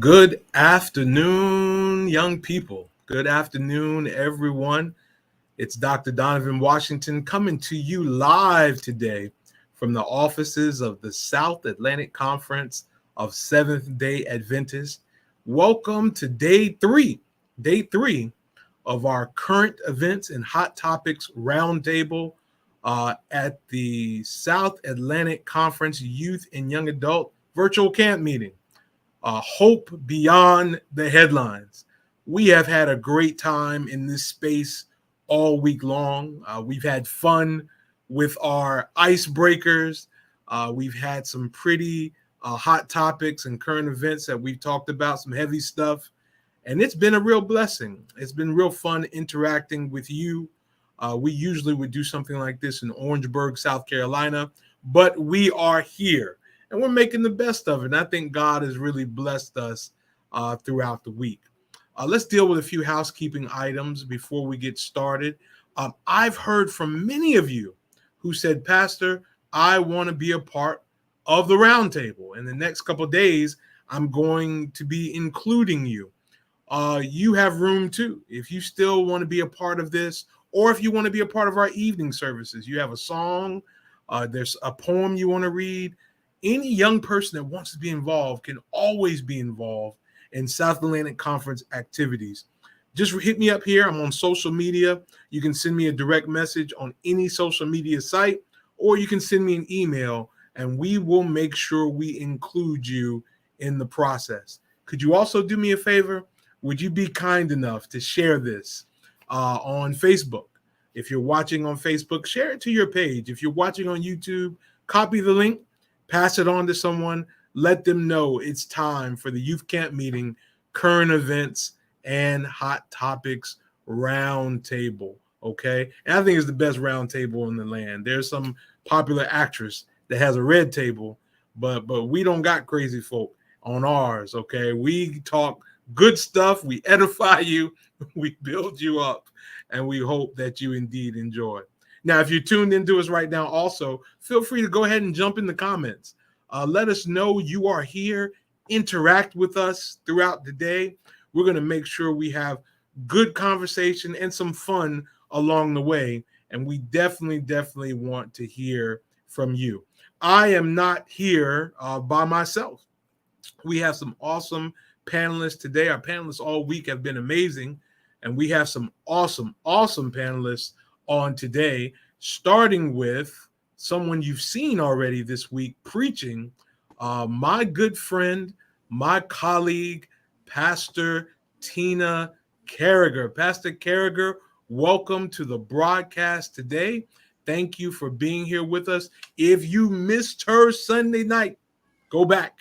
Good afternoon, young people. Good afternoon, everyone. It's Dr. Donovan Washington coming to you live today from the offices of the South Atlantic Conference of Seventh-day Adventists. Welcome to day three of our current events and hot topics roundtable at the South Atlantic Conference Youth and Young Adult Virtual Camp Meeting. Hope beyond the headlines. We have had a great time in this space all week long. We've had fun with our icebreakers. We've had some pretty hot topics and current events that we've talked about, some heavy stuff. And it's been a real blessing. It's been real fun interacting with you. We usually would do something like this in Orangeburg, South Carolina, but we are here. And we're making the best of it. And I think God has really blessed us throughout the week. Let's deal with a few housekeeping items before we get started. I've heard from many of you who said, Pastor, I want to be a part of the roundtable. In the next couple of days, I'm going to be including you. You have room too. If you still want to be a part of this, or if you want to be a part of our evening services, you have a song, there's a poem you want to read. Any young person that wants to be involved can always be involved in South Atlantic Conference activities. Just hit me up here. I'm on social media. You can send me a direct message on any social media site, or you can send me an email, and we will make sure we include you in the process. Could you also do me a favor? Would you be kind enough to share this on Facebook? If you're watching on Facebook, share it to your page. If you're watching on YouTube, copy the link. Pass it on to someone. Let them know it's time for the youth camp meeting, current events, and hot topics roundtable. Okay. And I think it's the best roundtable in the land. There's some popular actress that has a red table, but we don't got crazy folk on ours. Okay. We talk good stuff. We edify you. We build you up. And we hope that you indeed enjoy. Now, if you're tuned into us right now, also, feel free to go ahead and jump in the comments. Let us know you are here. Interact with us throughout the day. We're going to make sure we have good conversation and some fun along the way. And we definitely want to hear from you. I am not here by myself. We have some awesome panelists today. Our panelists all week have been amazing. And we have some awesome panelists on today, starting with someone you've seen already this week preaching, my good friend, my colleague, Pastor Tina Carriger. Pastor Carriger, welcome to the broadcast today. Thank you for being here with us. If you missed her Sunday night, go back,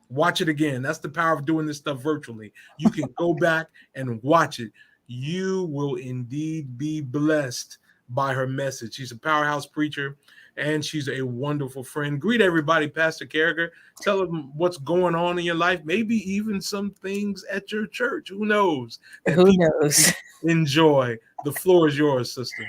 watch it again. That's the power of doing this stuff virtually. You can go back and watch it. You will indeed be blessed by her message. She's a powerhouse preacher, and she's a wonderful friend. Greet everybody, Pastor Carriger. Tell them what's going on in your life, maybe even some things at your church. Who knows? Who knows? Enjoy. The floor is yours, sister.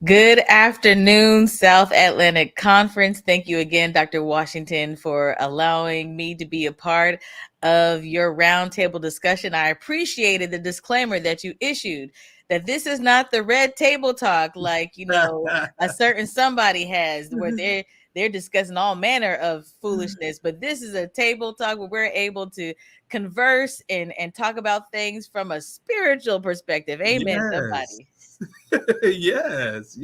Good afternoon, South Atlantic Conference. Thank you again, Dr. Washington, for allowing me to be a part of your roundtable discussion. I appreciated the disclaimer that you issued that this is not the red table talk like, a certain somebody has where they're discussing all manner of foolishness, but this is a table talk where we're able to converse and talk about things from a spiritual perspective. Amen, somebody. Yes.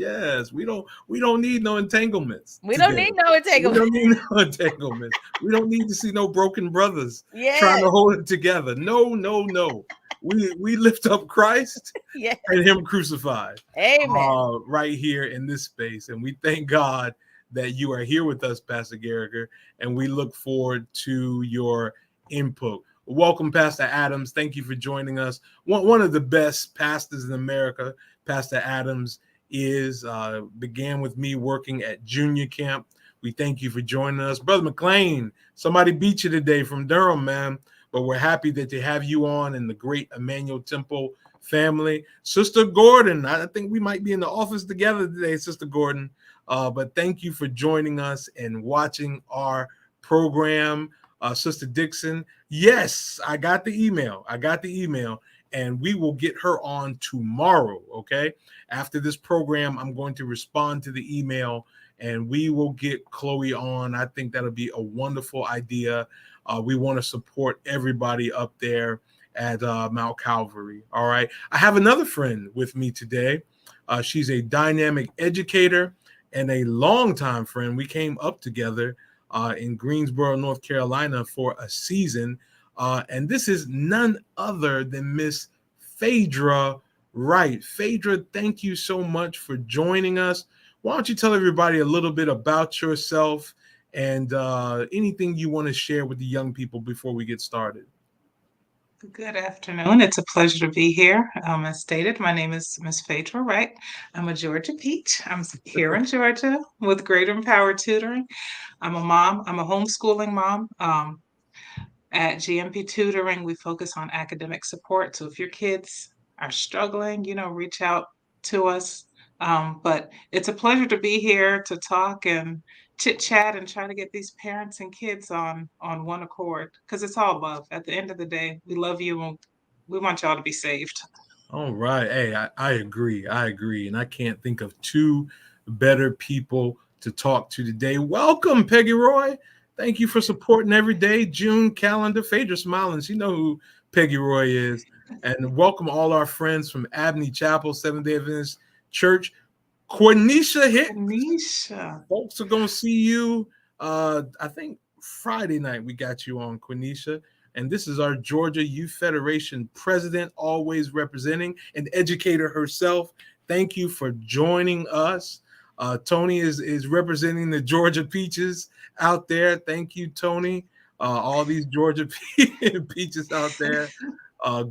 We don't need no entanglements. We don't need no entanglements. We don't need to see no broken brothers trying to hold it together. No. We lift up Christ and him crucified. Amen. Right here in this space. And we thank God that you are here with us, Pastor Carriger, and we look forward to your input. Welcome, Pastor Adams. Thank you for joining us. One of the best pastors in America, Pastor Adams, began with me working at junior camp. We thank you for joining us. Brother McLean, somebody beat you today from Durham, man, but we're happy that they have you on in the great Emmanuel Temple family. Sister Gordon, I think we might be in the office together today, Sister Gordon, but thank you for joining us and watching our program. Sister Dixon. Yes, I got the email. And we will get her on tomorrow. Okay. After this program, I'm going to respond to the email and we will get Chloe on. I think that'll be a wonderful idea. We want to support everybody up there at Mount Calvary. All right. I have another friend with me today. She's a dynamic educator and a longtime friend. We came up together in Greensboro, North Carolina for a season. And this is none other than Miss Phaidra Wright. Phaidra, thank you so much for joining us. Why don't you tell everybody a little bit about yourself and anything you want to share with the young people before we get started? Good afternoon. It's a pleasure to be here. As stated, my name is Miss Phaidra Wright. I'm a Georgia peach. I'm here in Georgia with Greater Empower Tutoring. I'm a mom. I'm a homeschooling mom. At GMP Tutoring, we focus on academic support. So if your kids are struggling, reach out to us. But it's a pleasure to be here to talk and chit chat and try to get these parents and kids on one accord because it's all love. At the end of the day, we love you and we want y'all to be saved. All right. Hey, I agree. And I can't think of two better people to talk to today. Welcome, Peggy Roy. Thank you for supporting every day. June calendar. Phaidra smiling. She know who Peggy Roy is. And welcome all our friends from Abney Chapel, Seventh-day Adventist Church. Quenisha Hicks. Quenisha. Folks are going to see you. I think Friday night we got you on, Quenisha. And this is our Georgia Youth Federation president, always representing, an educator herself. Thank you for joining us. Tony is representing the Georgia Peaches out there. Thank you, Tony. All these Georgia peaches out there.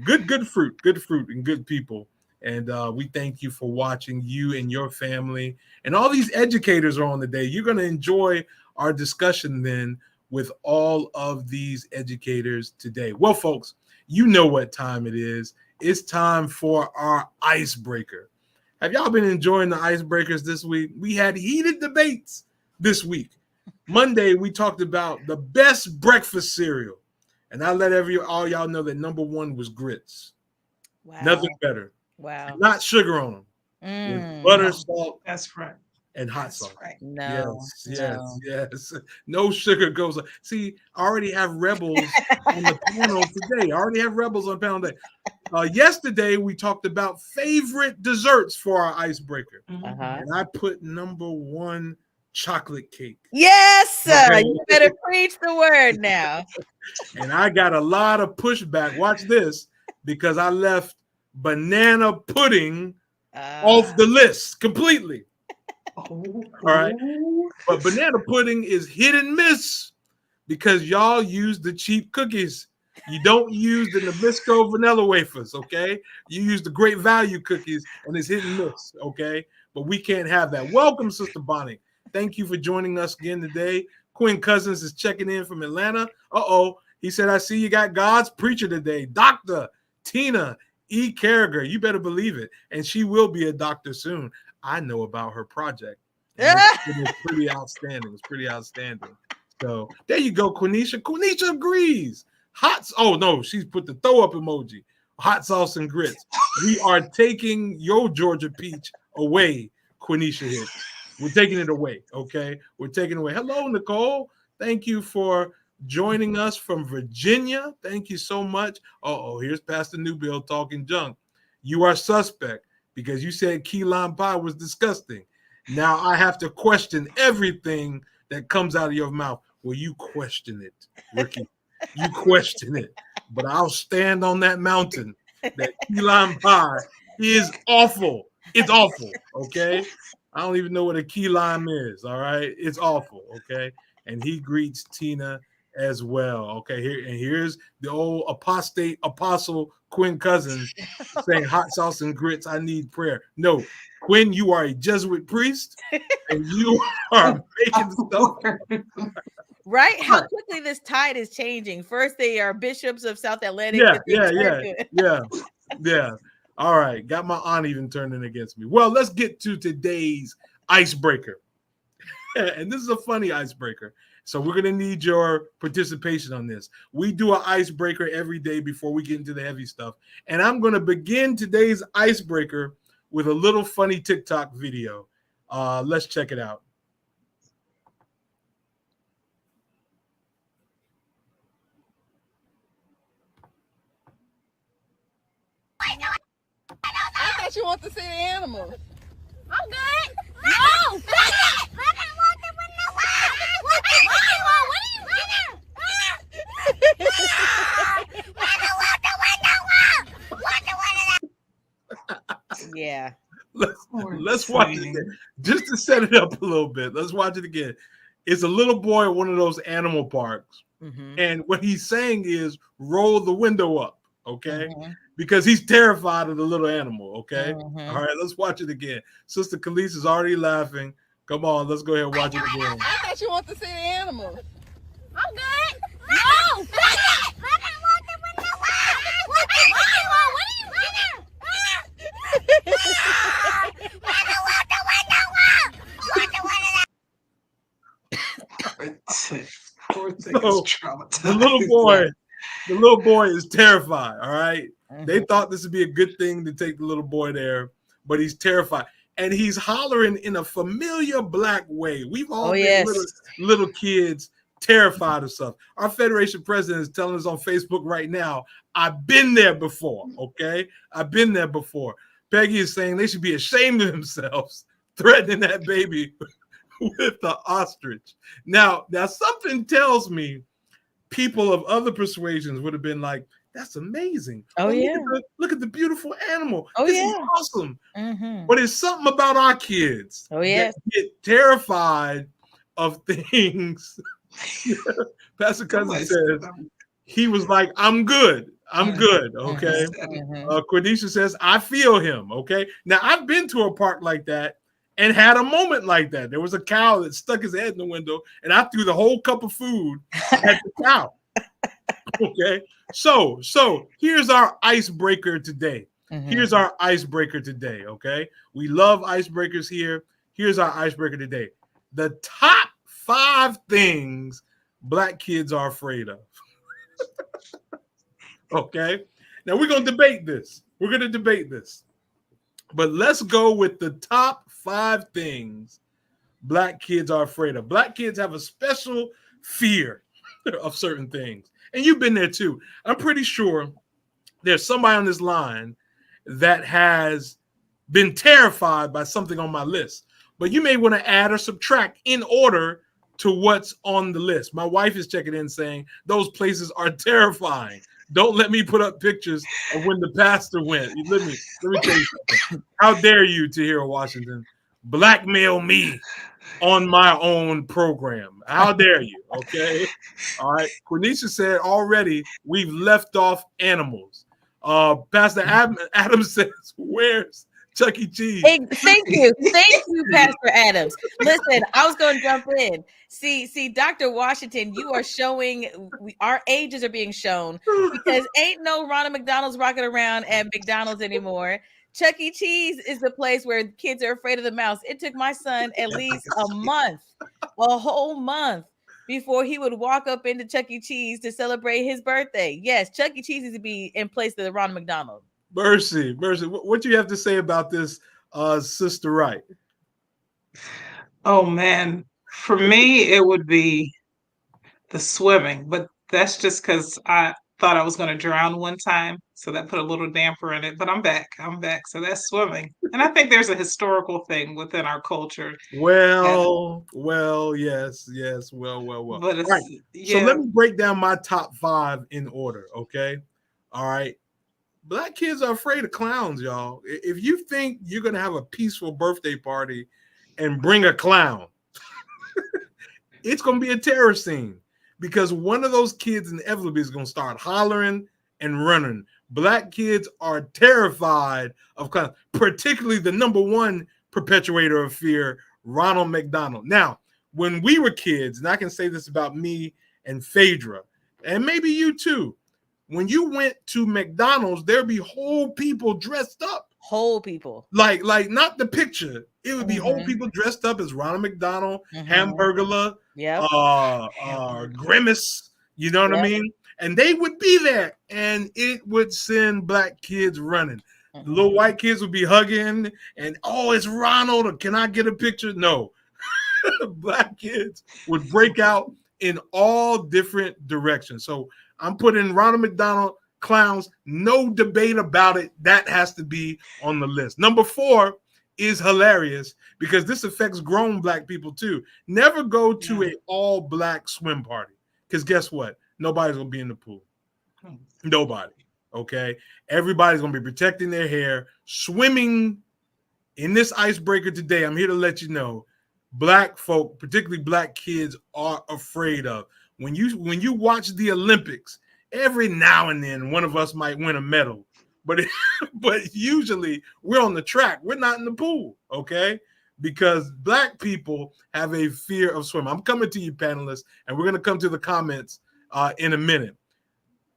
Good fruit, and good people. And we thank you for watching, you and your family. And all these educators are on the day. You're going to enjoy our discussion then with all of these educators today. Well, folks, you know what time it is. It's time for our icebreaker. Have y'all been enjoying the icebreakers this week? We had heated debates this week. Monday, we talked about the best breakfast cereal. And I let all y'all know that number one was grits. Wow. Nothing better. Wow. And not sugar on them. Butter, salt. That's right. And hot sauce. Right. No. Yes. No sugar goes on. See, I already have rebels on the panel today. Yesterday, we talked about favorite desserts for our icebreaker. And I put number one, chocolate cake. Yes, okay. You better preach the word now. And I got a lot of pushback. Watch this, because I left banana pudding off the list completely. All right. But banana pudding is hit and miss because y'all use the cheap cookies. You don't use the Nabisco vanilla wafers, okay? You use the great value cookies and it's hit and miss, okay? But we can't have that. Welcome, Sister Bonnie. Thank you for joining us again today. Quinn Cousins is checking in from Atlanta. He said, I see you got God's preacher today. Dr. Tina E. Carriger. You better believe it. And she will be a doctor soon. I know about her project. It is pretty outstanding. It's pretty outstanding. So there you go, Quenisha. Quenisha agrees. She's put the throw up emoji. Hot sauce and grits. We are taking your Georgia peach away, Quenisha Hicks. We're taking it away, okay? We're taking it away. Hello, Nicole. Thank you for joining us from Virginia. Thank you so much. Here's Pastor Newbill talking junk. You are suspect because you said key lime pie was disgusting. Now I have to question everything that comes out of your mouth. Well, you question it, Ricky. You question it. But I'll stand on that mountain that key lime pie is awful. It's awful, okay? I don't even know what a key lime is, all right? It's awful, okay? And he greets Tina as well, okay? Here's the old apostate apostle Quinn Cousins saying hot sauce and grits, I need prayer. No, Quinn, you are a Jesuit priest, and you are making stuff. Right? How quickly this tide is changing. First, they are bishops of South Atlantic. Yeah. All right. Got my aunt even turning against me. Well, let's get to today's icebreaker. And this is a funny icebreaker. So we're going to need your participation on this. We do an icebreaker every day before we get into the heavy stuff. And I'm going to begin today's icebreaker with a little funny TikTok video. Let's check it out. I thought you want to see the animals. I'm good. No! Stop it! Let me walk the window. What are you doing? Yeah. Let's watch it again. Just to set it up a little bit. Let's watch it again. It's a little boy at one of those animal parks. Mm-hmm. And what he's saying is roll the window up, okay? Mm-hmm. Because he's terrified of the little animal, okay? Mm-hmm. All right, let's watch it again. Sister Khalees is already laughing. Come on, let's go ahead and watch it again. I thought you want to see the animals. I'm good. No! Stop it! Let me walk the window. What are you Poor thing So, is traumatized. the little boy is terrified. All right. Mm-hmm. They thought this would be a good thing to take the little boy there, but he's terrified. And he's hollering in a familiar black way. We've all been little kids terrified of stuff. Our Federation president is telling us on Facebook right now, I've been there before, okay? I've been there before. Peggy is saying they should be ashamed of themselves, threatening that baby with the ostrich. Now something tells me people of other persuasions would have been like, that's amazing. Oh, yeah. Look at the beautiful animal. Oh, this yeah. is awesome. Mm-hmm. But it's something about our kids Oh, yeah. that get terrified of things. Pastor Cousin says he was like, I'm good. I'm good. Okay. Mm-hmm. Cornisha says, I feel him. Okay. Now, I've been to a park like that and had a moment like that. There was a cow that stuck his head in the window, and I threw the whole cup of food at the cow. Okay. So here's our icebreaker today. Mm-hmm. Here's our icebreaker today. Okay. We love icebreakers here. Here's our icebreaker today. The top 5 things Black kids are afraid of. Okay. Now we're going to debate this. But let's go with the top 5 things Black kids are afraid of. Black kids have a special fear of certain things. And you've been there too. I'm pretty sure there's somebody on this line that has been terrified by something on my list. But you may want to add or subtract in order to what's on the list. My wife is checking in saying those places are terrifying. Don't let me put up pictures of when the pastor went. Let me tell you something. How dare you, Tahira Washington, blackmail me on my own program? How dare you? Okay. All right. Cornisha said already we've left off animals. Pastor Adams says, where's Chuck E. Cheese? Thank you, Pastor Adams. Listen, I was going to jump in. See, Dr. Washington, you are showing our ages are being shown because ain't no Ronald McDonald's rocking around at McDonald's anymore. Chuck E. Cheese is the place where kids are afraid of the mouse. It took my son at least a whole month, before he would walk up into Chuck E. Cheese to celebrate his birthday. Yes, Chuck E. Cheese needs to be in place of the Ronald McDonald. Mercy. What do you have to say about this, Sister Wright? Oh man, for me it would be the swimming, but that's just because I thought I was going to drown one time, so that put a little damper in it. But I'm back. So that's swimming, and I think there's a historical thing within our culture. Well, yes. Well. But it's, right. yeah. So let me break down my top 5 in order. Okay. All right. Black kids are afraid of clowns, y'all. If you think you're going to have a peaceful birthday party and bring a clown, it's going to be a terror scene, because one of those kids inevitably is going to start hollering and running. Black kids are terrified of clowns, particularly the number one perpetuator of fear, Ronald McDonald. Now, when we were kids, and I can say this about me and Phaidra, and maybe you too, when you went to McDonald's, there'd be whole people dressed up Whole people. Like not the picture. It would be old Mhm. people dressed up as Ronald McDonald, Mhm. Hamburglar, Yep. Grimace. You know what I Yep. mean? And they would be there, and it would send black kids running. The little white kids would be hugging, and oh, it's Ronald. Or can I get a picture? No, black kids would break out in all different directions. So I'm putting Ronald McDonald clowns, no debate about it. That has to be on the list. Number 4 is hilarious because this affects grown black people too. Never go to a all black swim party because guess what? Nobody's gonna be in the pool. Nobody. Okay. Everybody's gonna be protecting their hair, swimming in this icebreaker today. I'm here to let you know black folk, particularly black kids, are afraid of. When you watch the Olympics, every now and then one of us might win a medal, but usually we're on the track. We're not in the pool, okay? Because black people have a fear of swimming. I'm coming to you, panelists, and we're going to come to the comments in a minute.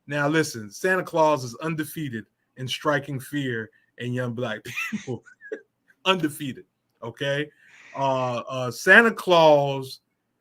Now, listen, Santa Claus is undefeated in striking fear in young black people. Undefeated, okay? Santa Claus,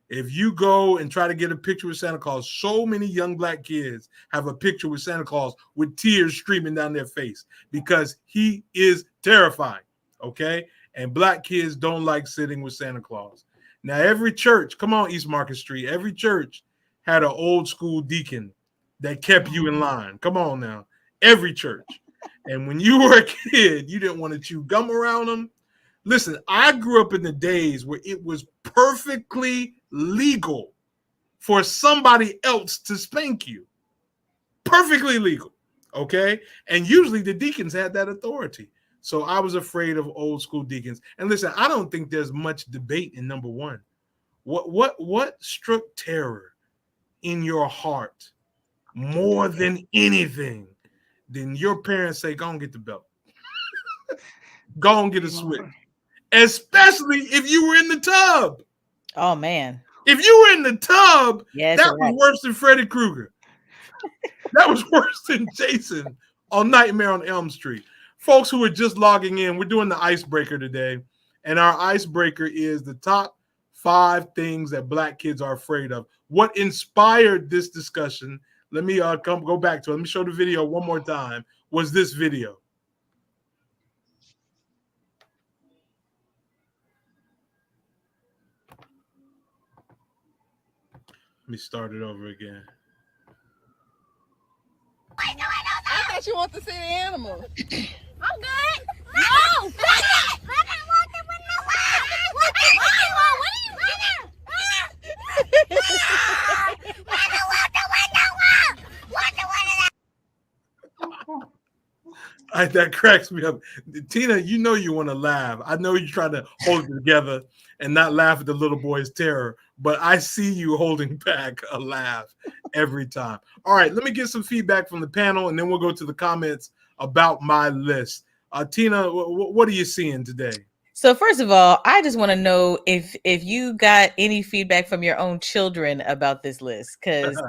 if you go and try to get a picture with Santa Claus, so many young black kids have a picture with Santa Claus with tears streaming down their face because he is terrifying, okay? And black kids don't like sitting with Santa Claus. Now, every church, come on, East Market Street, every church had an old school deacon that kept you in line. Come on now, every church. And when you were a kid, you didn't want to chew gum around them. Listen, I grew up in the days where it was perfectly legal for somebody else to spank you. Perfectly legal, okay? And usually the deacons had that authority. So I was afraid of old school deacons. And listen, I don't think there's much debate in number 1. What struck terror in your heart more than anything than your parents say, go and get the belt. Go and get a switch. Especially if you were in the tub. Oh man. If you were in the tub, yes, that was worse than Freddy Krueger. That was worse than Jason on Nightmare on Elm Street. Folks who are just logging in, we're doing the icebreaker today. And our icebreaker is the top 5 things that black kids are afraid of. What inspired this discussion, let me go back to it. Let me show the video one more time, was this video. Let me start it over again. I thought you want to see the animals. I'm good. No! Stop it! That cracks me up. Tina, you know you want to laugh. I know you're trying to hold it together and not laugh at the little boy's terror, but I see you holding back a laugh every time. All right, let me get some feedback from the panel, and then we'll go to the comments about my list. Tina, what are you seeing today? So first of all, I just want to know if you got any feedback from your own children about this list, because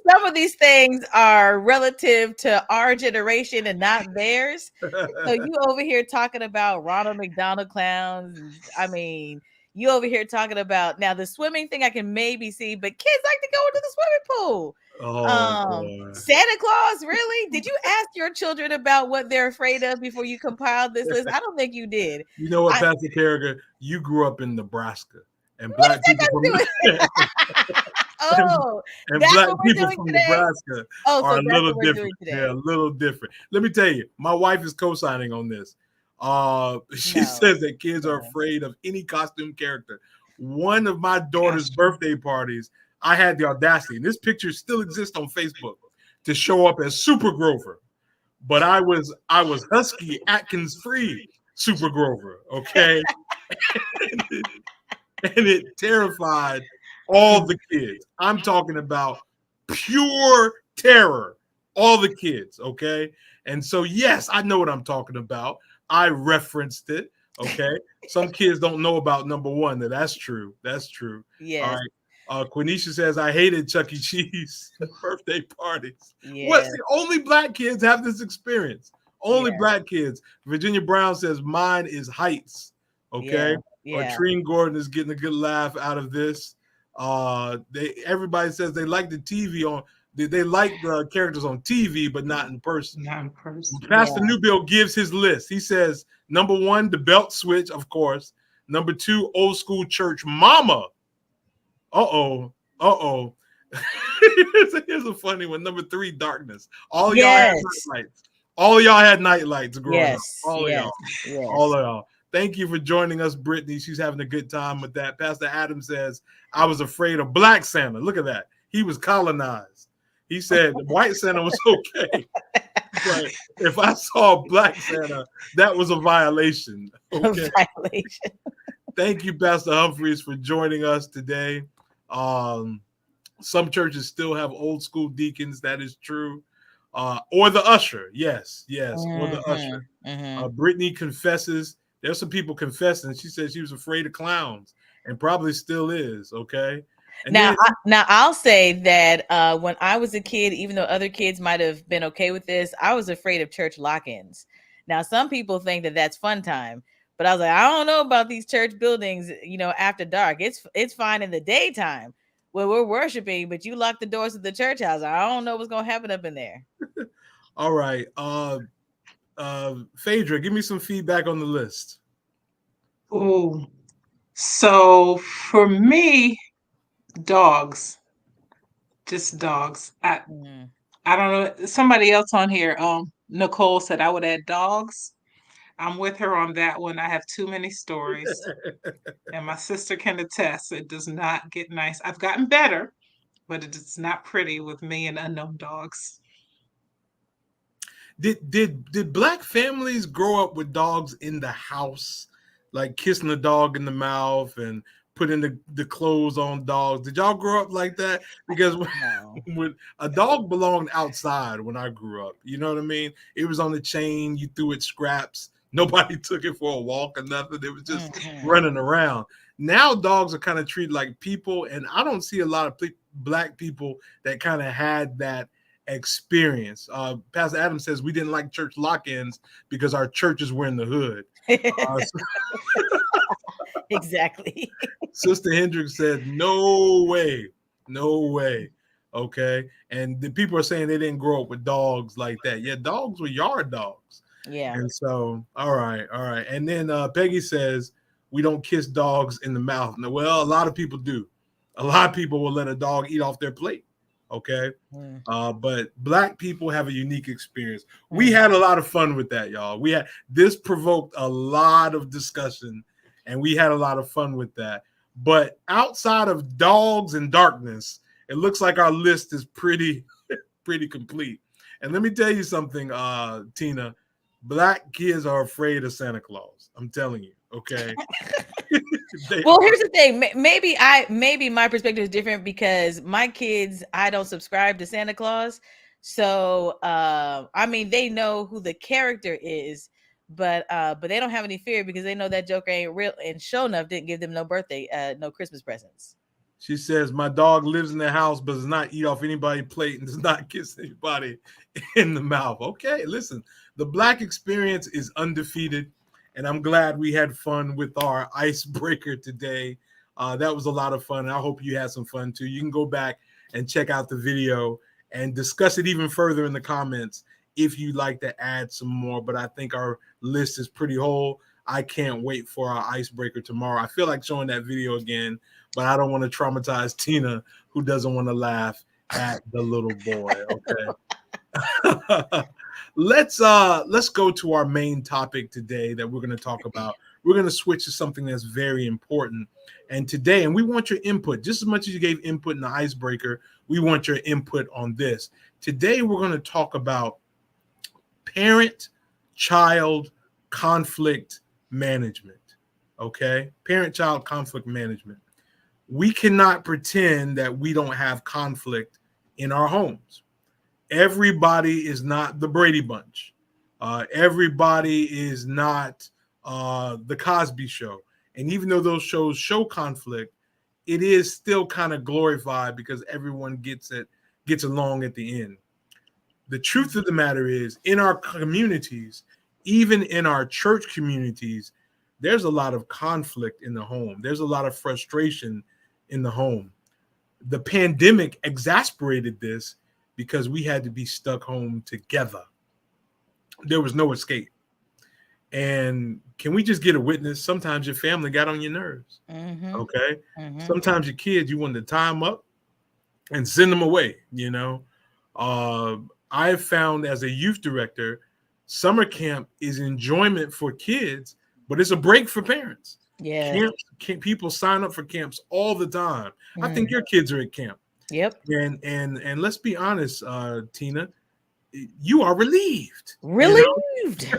some of these things are relative to our generation and not theirs. So you over here talking about Ronald McDonald clowns. I mean, you over here talking about, now the swimming thing I can maybe see, but kids like to go into the swimming pool. Santa Claus, really? Did you ask your children about what they're afraid of before you compiled this list? I don't think you did. You know what, Pastor Carriger? You grew up in Nebraska, and black people from and black people from Nebraska are a little different. They're a little different. Let me tell you, my wife is co-signing on this. She says that kids are afraid of any costume character. One of my daughter's birthday parties, I had the audacity, and this picture still exists on Facebook, to show up as Super Grover, but I was Husky Atkins free Super Grover, okay, and it terrified all the kids. I'm talking about pure terror, all the kids, okay, and so yes, I know what I'm talking about. I referenced it, okay. Some kids don't know about number 1. That's true. That's true. Yeah. All right. Quenisha says, I hated Chuck E. Cheese birthday parties. Yeah. What? Only black kids have this experience. Only Yeah. black kids. Virginia Brown says mine is Heights. Okay. Or Yeah. Treen Gordon is getting a good laugh out of this. Everybody says they like the TV on. They like the characters on TV, but not in person. Not in person. Pastor Newbill gives his list. He says, number 1, the belt switch, of course. Number 2, old school church mama. Uh-oh. Here's a funny one. Number 3, darkness. All y'all had night lights. All y'all had night lights growing up. All of y'all. All of y'all. Thank you for joining us, Brittany. She's having a good time with that. Pastor Adam says, I was afraid of black Santa. Look at that. He was colonized. He said the white Santa was okay. But if I saw black Santa, that was a violation. Okay. Thank you, Pastor Humphreys, for joining us today. Some churches still have old school deacons. That is true. Or the usher. Yes. Or the usher. Brittany confesses. There's some people confessing. She said she was afraid of clowns and probably still is. Okay. And now I'll say that when I was a kid, even though other kids might have been okay with this, I was afraid of church lock-ins. Now, some people think that that's fun time, but I was like, I don't know about these church buildings, after dark. It's fine in the daytime where we're worshiping, but you lock the doors of the church house. I don't know what's going to happen up in there. All right. Phaidra, give me some feedback on the list. Oh, so for me, dogs, just dogs. I don't know. Somebody else on here, Nicole said I would add dogs. I'm with her on that one. I have too many stories, and my sister can attest. It does not get nice. I've gotten better, but it is not pretty with me and unknown dogs. Did black families grow up with dogs in the house, like kissing the dog in the mouth and putting the clothes on dogs? Did y'all grow up like that? Because when a dog belonged outside when I grew up, you know what I mean? It was on the chain. You threw it scraps. Nobody took it for a walk or nothing. It was just running around. Now dogs are kind of treated like people, and I don't see a lot of black people that kind of had that experience. Pastor Adam says we didn't like church lock-ins because our churches were in the hood. Exactly. Sister Hendricks said, no way. Okay. And the people are saying they didn't grow up with dogs like that. Yeah, dogs were yard dogs. Yeah. And so, all right. And then Peggy says, we don't kiss dogs in the mouth. Now, well, a lot of people do. A lot of people will let a dog eat off their plate. Okay. But black people have a unique experience. We had a lot of fun with that, y'all. This provoked a lot of discussion, and we had a lot of fun with that. But outside of dogs and darkness, it looks like our list is pretty complete. And let me tell you something, Tina. Black kids are afraid of Santa Claus. I'm telling you. Okay. Well, here's the thing. Maybe my perspective is different because my kids, I don't subscribe to Santa Claus. So, they know who the character is, but they don't have any fear because they know that Joker ain't real. And sure enough, didn't give them no Christmas presents. She says, my dog lives in the house, but does not eat off anybody's plate and does not kiss anybody in the mouth. Okay, listen, the black experience is undefeated. And I'm glad we had fun with our icebreaker today. That was a lot of fun. And I hope you had some fun too. You can go back and check out the video and discuss it even further in the comments if you'd like to add some more. But I think our list is pretty whole. I can't wait for our icebreaker tomorrow. I feel like showing that video again, but I don't want to traumatize Tina, who doesn't want to laugh at the little boy. Okay. Let's go to our main topic today that we're going to talk about. We're going to switch to something that's very important. And we want your input just as much as you gave input in the icebreaker. We want your input on this. Today, we're going to talk about parent-child conflict management. Okay. Parent-child conflict management. We cannot pretend that we don't have conflict in our homes. Everybody is not the Brady Bunch. Everybody is not the Cosby Show. And even though those shows show conflict, it is still kind of glorified because everyone gets along at the end. The truth of the matter is, in our communities, even in our church communities, there's a lot of conflict in the home. There's a lot of frustration in the home. The pandemic exasperated this because we had to be stuck home together. There was no escape. And can we just get a witness? Sometimes your family got on your nerves. Mm-hmm. Okay. Mm-hmm. Sometimes your kids, you wanted to tie them up and send them away. I have found as a youth director, summer camp is enjoyment for kids, but it's a break for parents. Yeah. People sign up for camps all the time. I think your kids are at camp. Yep. And let's be honest, Tina, you are relieved. Relieved.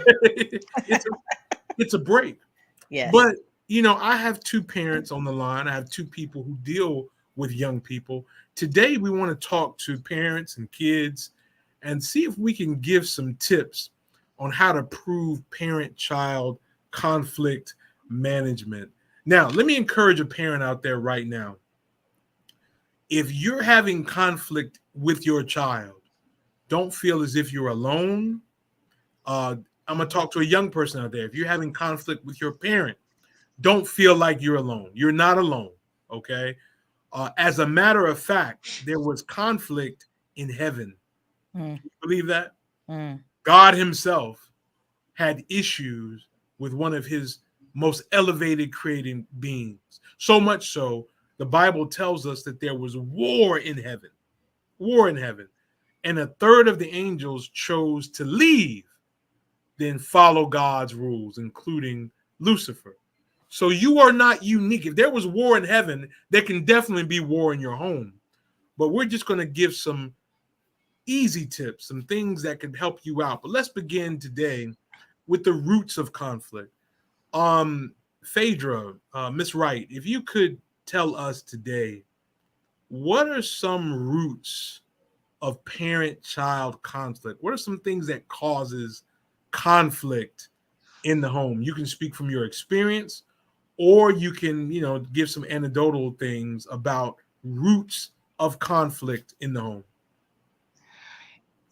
It's a break. Yes. But I have two parents on the line. I have two people who deal with young people. Today, we want to talk to parents and kids and see if we can give some tips on how to prove parent-child conflict management. Now, let me encourage a parent out there right now. If you're having conflict with your child, don't feel as if you're alone. I'm going to talk to a young person out there. If you're having conflict with your parent, don't feel like you're alone. You're not alone, okay? As a matter of fact, there was conflict in heaven. Mm. You believe that? Mm. God himself had issues with one of his most elevated creating beings. So much so, the Bible tells us that there was war in heaven. And a third of the angels chose to leave, then follow God's rules, including Lucifer. So you are not unique. If there was war in heaven, there can definitely be war in your home. But we're just going to give some easy tips, some things that can help you out. But let's begin today with the roots of conflict. Phaidra, Miss Wright, if you could tell us today, what are some roots of parent-child conflict? What are some things that causes conflict in the home? You can speak from your experience, or you can, give some anecdotal things about roots of conflict in the home.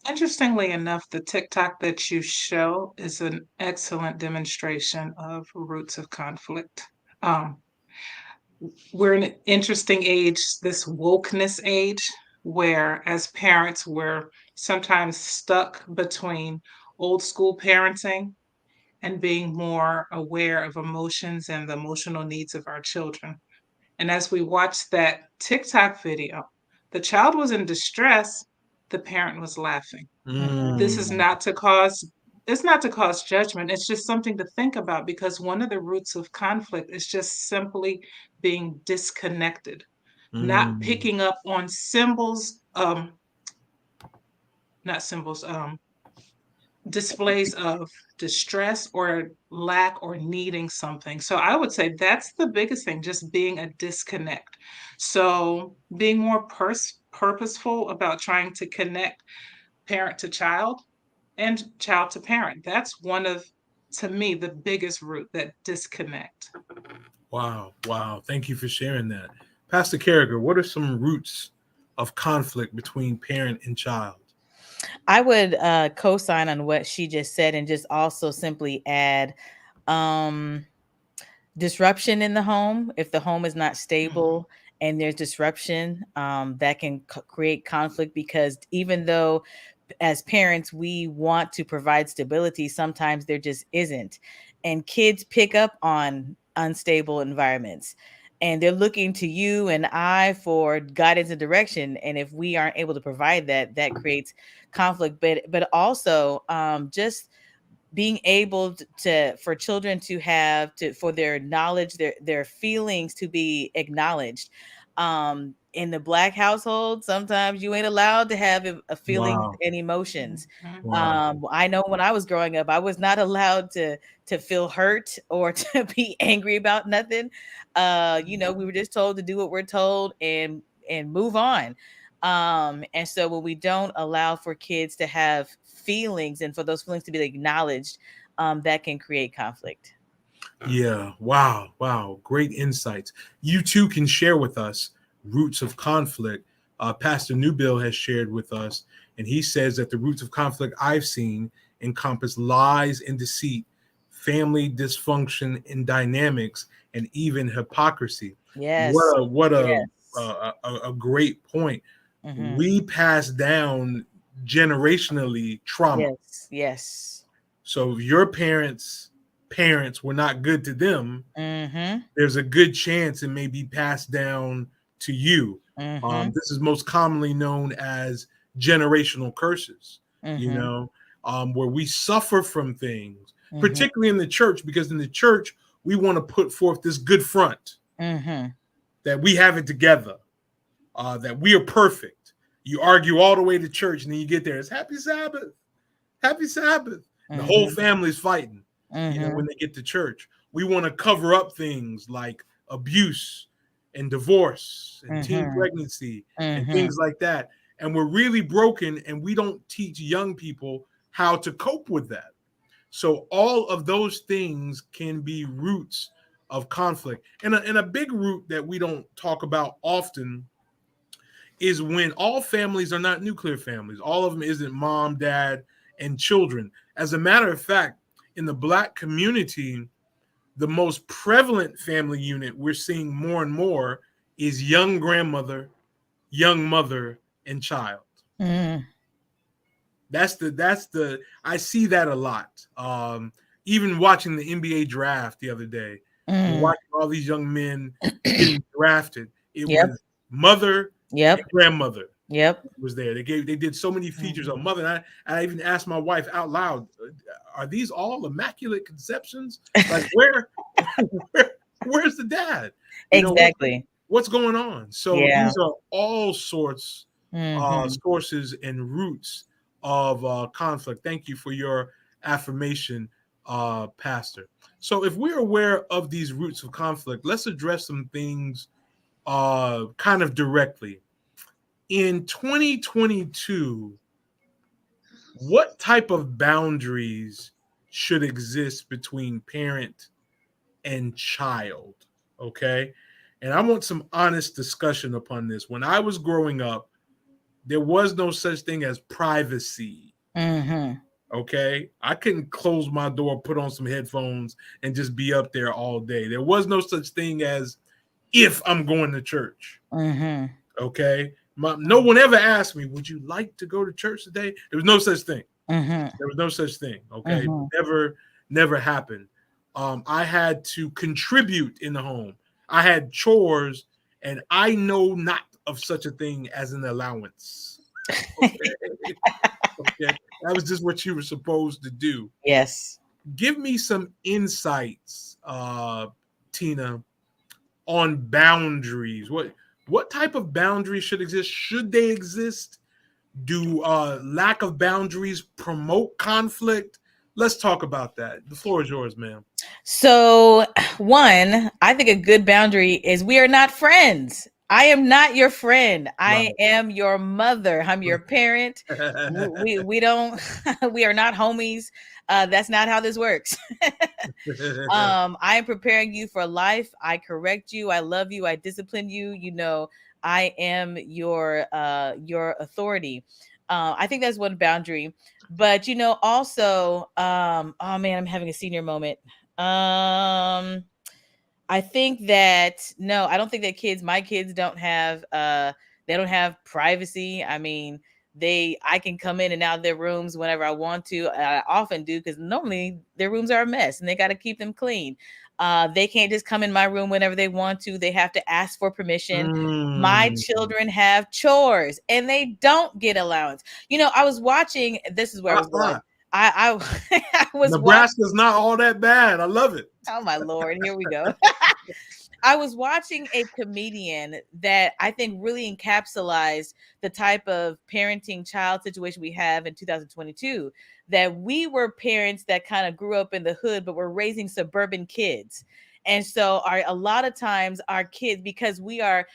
Interestingly enough, the TikTok that you show is an excellent demonstration of roots of conflict. We're in an interesting age, this wokeness age, where as parents, we're sometimes stuck between old school parenting and being more aware of emotions and the emotional needs of our children. And as we watched that TikTok video, the child was in distress, the parent was laughing. This is not to cause it's not to cause judgment. It's just something to think about, because one of the roots of conflict is just simply being disconnected, not picking up on symbols, not symbols, displays of distress or lack or needing something. So I would say that's the biggest thing, just being a disconnect. So being more purposeful about trying to connect parent to child and child to parent. That's one of, to me, the biggest root, that disconnect. Wow. Thank you for sharing that. Pastor Carriger, what are some roots of conflict between parent and child? I would co-sign on what she just said and just also simply add disruption in the home. If the home is not stable and there's disruption, that can create conflict, because even though as parents we want to provide stability, sometimes there just isn't. And kids pick up on unstable environments, and they're looking to you and I for guidance and direction. And if we aren't able to provide that, that creates conflict. But also just being able for children to have for their knowledge, their feelings to be acknowledged. In the Black household, sometimes you ain't allowed to have a feelings and emotions. I know when I was growing up, I was not allowed to feel hurt or to be angry about nothing. We were just told to do what we're told and move on. And so when we don't allow for kids to have feelings and for those feelings to be acknowledged, that can create conflict. Yeah. Wow. Great insights. You too can share with us roots of conflict Pastor Newbill has shared with us, and he says that the roots of conflict I've seen encompass lies and deceit, family dysfunction and dynamics, and even hypocrisy. Yes. What a great point. Mm-hmm. We pass down generationally trauma. Yes. So if your parents were not good to them, mm-hmm. there's a good chance it may be passed down to you. Mm-hmm. This is most commonly known as generational curses, Mm-hmm. Where we suffer from things, Mm-hmm. particularly in the church, because in the church, we want to put forth this good front mm-hmm. that we have it together, that we are perfect. You argue all the way to church, and then you get there, it's Happy Sabbath. Happy Sabbath. And the whole family's fighting, when they get to church. We want to cover up things like abuse and divorce and teen pregnancy and things like that. And we're really broken, and we don't teach young people how to cope with that. So all of those things can be roots of conflict. And a big root that we don't talk about often is when all families are not nuclear families. All of them isn't mom, dad, and children. As a matter of fact, in the Black community, the most prevalent family unit we're seeing more and more is young grandmother, young mother, and child. That's the I see that a lot. Even watching the NBA draft the other day, watching all these young men getting drafted, it was mother and grandmother. Was there. They did so many features on mother. And I even asked my wife out loud, are these all immaculate conceptions? Like where's the dad? Exactly. What's going on? So these are all sorts sources and roots of conflict. Thank you for your affirmation, Pastor. So if we're aware of these roots of conflict, let's address some things kind of directly. In 2022, what type of boundaries should exist between parent and child? Okay. And I want some honest discussion upon this. When I was growing up, there was no such thing as privacy. Okay. I couldn't close my door, put on some headphones, and just be up there all day. There was no such thing as if I'm going to church. Okay. No one ever asked me, would you like to go to church today? There was no such thing. There was no such thing. Okay. Never happened. I had to contribute in the home. I had chores, and I know not of such a thing as an allowance. Okay. That was just what you were supposed to do. Yes. Give me some insights, Tina, on boundaries. What type of boundaries should exist? Should they exist? Do lack of boundaries promote conflict? Let's talk about that. The floor is yours, ma'am. So, one, I think a good boundary is we are not friends. I am not your friend. I am your mother. I'm your parent. We don't, we are not homies. That's not how this works. I am preparing you for life. I correct you. I love you. I discipline you. I am your authority. I think that's one boundary. But also, oh man, I'm having a senior moment. I think that I don't think that my kids don't have they don't have privacy. I mean, I can come in and out of their rooms whenever I want to. I often do, because normally their rooms are a mess and they got to keep them clean. They can't just come in my room whenever they want to. They have to ask for permission. My children have chores and they don't get allowance. I was watching, this is where I was going. I was Nebraska's not all that bad. I love it. Oh my Lord, here we go. I was watching a comedian that I think really encapsulates the type of parenting child situation we have in 2022, that we were parents that kind of grew up in the hood, but we're raising suburban kids. And so a lot of times our kids, because we are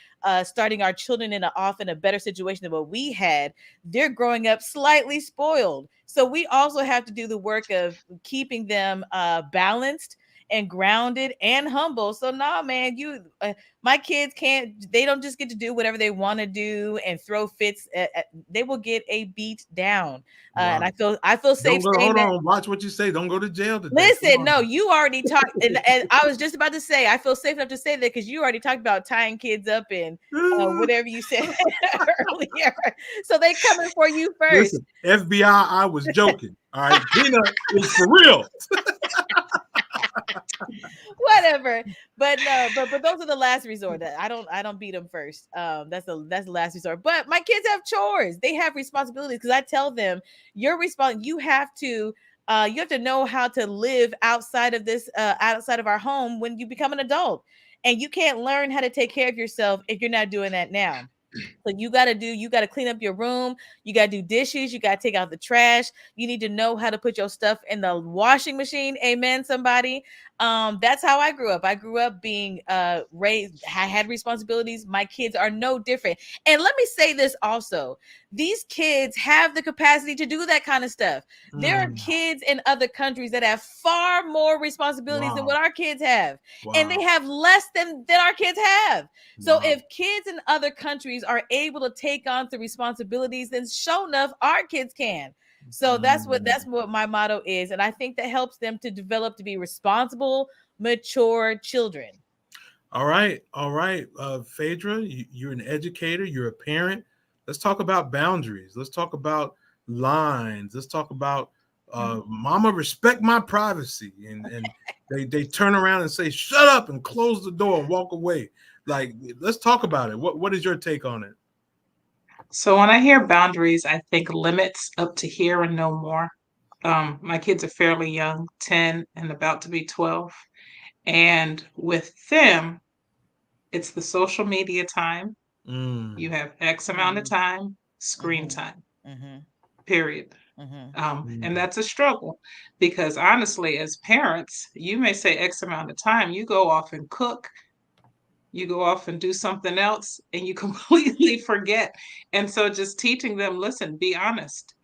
starting our children in often a better situation than what we had, they're growing up slightly spoiled. So we also have to do the work of keeping them balanced and grounded and humble. So nah, man, my kids they don't just get to do whatever they want to do and throw fits. They will get a beat down. And Wow. I feel safe Don't go. saying Hold that. on. Watch what you say. Don't go to jail today. Come Listen, on. no, you already talked, and I was just about to say, I feel safe enough to say that because you already talked about tying kids up and whatever you said earlier. So they coming for you first. Listen, FBI, I was joking. All right, Peanut is for real. Whatever, but no, but those are the last resort. I don't beat them first. That's the last resort. But my kids have chores. They have responsibilities because I tell them you have to know how to live outside of this outside of our home when you become an adult, and you can't learn how to take care of yourself if you're not doing that now. So you got to clean up your room. You got to do dishes. You got to take out the trash. You need to know how to put your stuff in the washing machine. Amen, somebody. That's how I grew up. I grew up being raised. I had responsibilities. My kids are no different. And let me say this also. These kids have the capacity to do that kind of stuff. There are kids in other countries that have far more responsibilities than what our kids have. And they have less than our kids have. So if kids in other countries are able to take on the responsibilities, then sure enough, our kids can. So that's what my motto is, and I think that helps them to develop to be responsible, mature children. All right, Phaidra, you're an educator, you're a parent. Let's talk about boundaries. Let's talk about lines. Let's talk about mama, respect my privacy, and they turn around and say shut up and close the door and walk away. Like, let's talk about it. What is your take on it? So when I hear boundaries, I think limits up to here and no more. My kids are fairly young, 10 and about to be 12. And with them, it's the social media time. You have X amount of time, screen time, period. And that's a struggle because honestly, as parents, you may say X amount of time, you go off and cook, you go off and do something else, and you completely forget. And so just teaching them, listen, be honest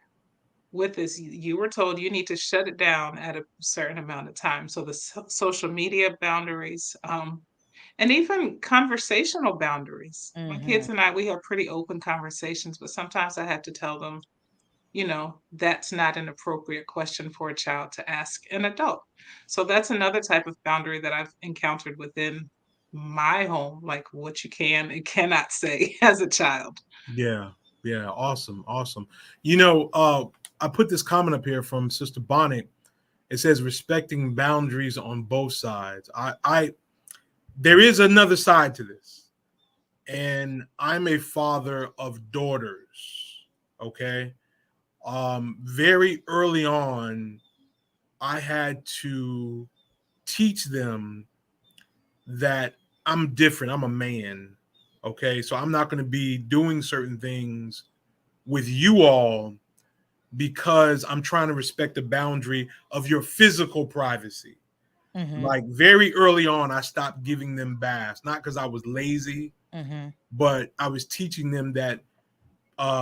with this. You were told you need to shut it down at a certain amount of time. So the social media boundaries, and even conversational boundaries. My kids and I, we have pretty open conversations, but sometimes I have to tell them, that's not an appropriate question for a child to ask an adult. So that's another type of boundary that I've encountered within my home, like what you can and cannot say as a child. Yeah, awesome. I put this comment up here from Sister Bonnet. It says respecting boundaries on both sides. I there is another side to this, and I'm a father of daughters. Okay, very early on, I had to teach them that I'm different. I'm a man. Okay, so I'm not going to be doing certain things with you all because I'm trying to respect the boundary of your physical privacy. Like very early on, I stopped giving them baths, not because I was lazy, but I was teaching them that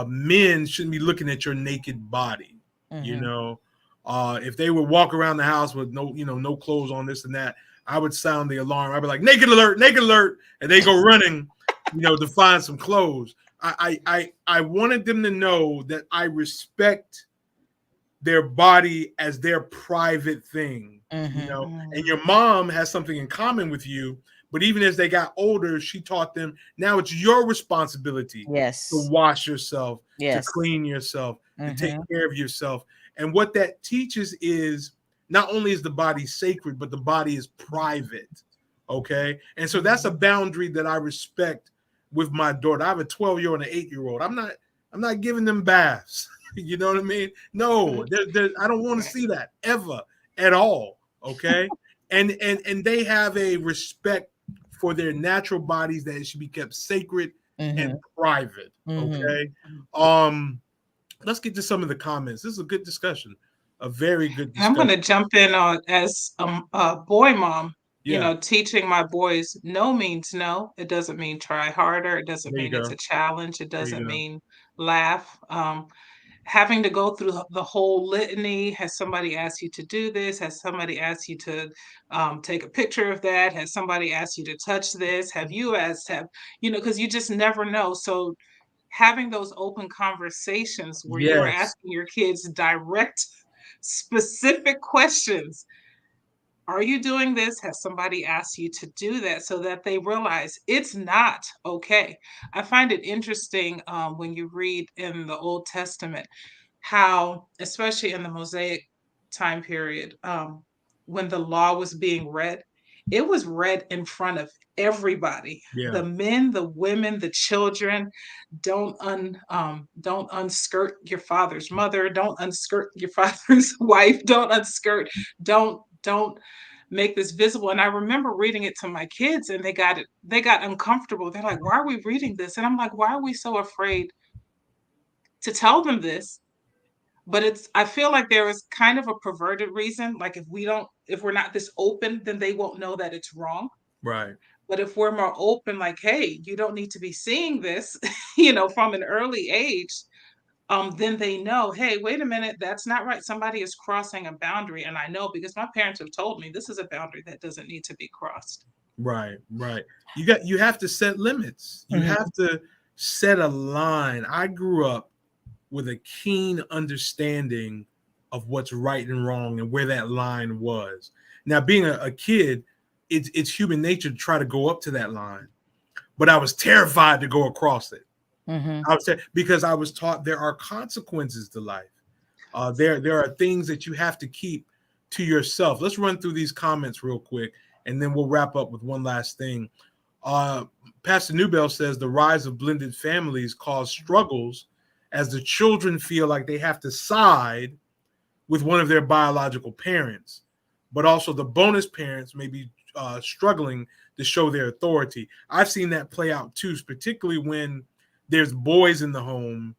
men shouldn't be looking at your naked body. If they would walk around the house with no clothes on, this and that, I would sound the alarm. I'd be like, naked alert, and they go running, to find some clothes. I wanted them to know that I respect their body as their private thing, and your mom has something in common with you. But even as they got older, she taught them, now it's your responsibility to wash yourself, to clean yourself, to take care of yourself. And what that teaches is not only is the body sacred, but the body is private. Okay. And so that's a boundary that I respect with my daughter. I have a 12-year-old and an 8-year-old. I'm not giving them baths. You know what I mean? No, I don't want to see that ever at all. Okay. And they have a respect for their natural bodies that it should be kept sacred and private. Okay. Let's get to some of the comments. This is a good discussion. A very good discussion. I'm going to jump in as a boy mom. Teaching my boys no means no. It doesn't mean try harder. It doesn't mean it's a challenge. It doesn't mean laugh. having to go through the whole litany. Has somebody asked you to do this? Has somebody asked you to take a picture of that? Has somebody asked you to touch this? Have you asked, because you just never know. So having those open conversations where you are Yes. asking your kids direct, specific questions. Are you doing this? Has somebody asked you to do that, so that they realize it's not okay? I find it interesting when you read in the Old Testament how, especially in the Mosaic time period, when the law was being read, it was read in front of everybody. Yeah. The men, the women, the children. Don't unskirt your father's mother. Don't unskirt your father's wife. Don't unskirt. Don't make this visible. And I remember reading it to my kids, and they got uncomfortable. They're like, why are we reading this? And I'm like, why are we so afraid to tell them this? But I feel like there is kind of a perverted reason. Like if we're not this open, then they won't know that it's wrong. Right. But if we're more open, like, hey, you don't need to be seeing this, from an early age, then they know, hey, wait a minute, that's not right. Somebody is crossing a boundary. And I know, because my parents have told me, this is a boundary that doesn't need to be crossed. Right. You have to set limits. You have to set a line. I grew up with a keen understanding of what's right and wrong and where that line was. Now, being a kid, it's human nature to try to go up to that line, but I was terrified to go across it. Because I was taught there are consequences to life. There are things that you have to keep to yourself. Let's run through these comments real quick, and then we'll wrap up with one last thing. Pastor Newbell says the rise of blended families cause struggles as the children feel like they have to side with one of their biological parents, but also the bonus parents may be struggling to show their authority. I've seen that play out too, particularly when there's boys in the home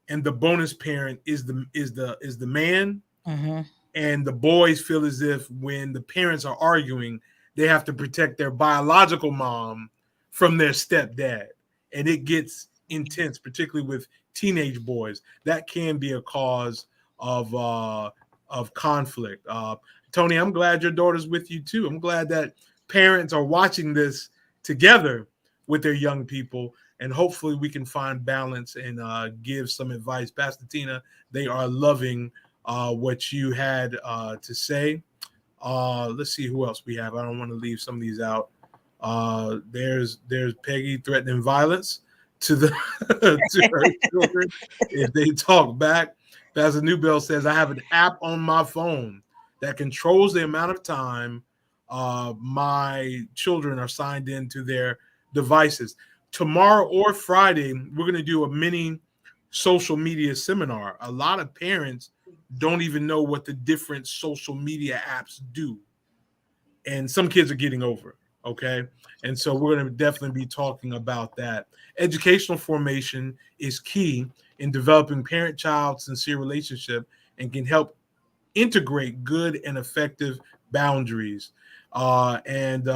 and the bonus parent is the man, and the boys feel as if when the parents are arguing, they have to protect their biological mom from their stepdad, and it gets intense, particularly with teenage boys. That can be a cause of conflict. Tony, I'm glad your daughter's with you too. I'm glad that parents are watching this together with their young people, and hopefully we can find balance and give some advice. Pastor Tina, they are loving what you had to say. Let's see who else we have. I don't want to leave some of these out. There's Peggy threatening violence to to her children if they talk back. Pastor Newbell says, I have an app on my phone that controls the amount of time my children are signed into their devices. Tomorrow or Friday, we're going to do a mini social media seminar. A lot of parents don't even know what the different social media apps do. And some kids are getting over it. Okay. And so we're going to definitely be talking about that. Educational formation is key in developing parent-child sincere relationship and can help integrate good and effective boundaries. And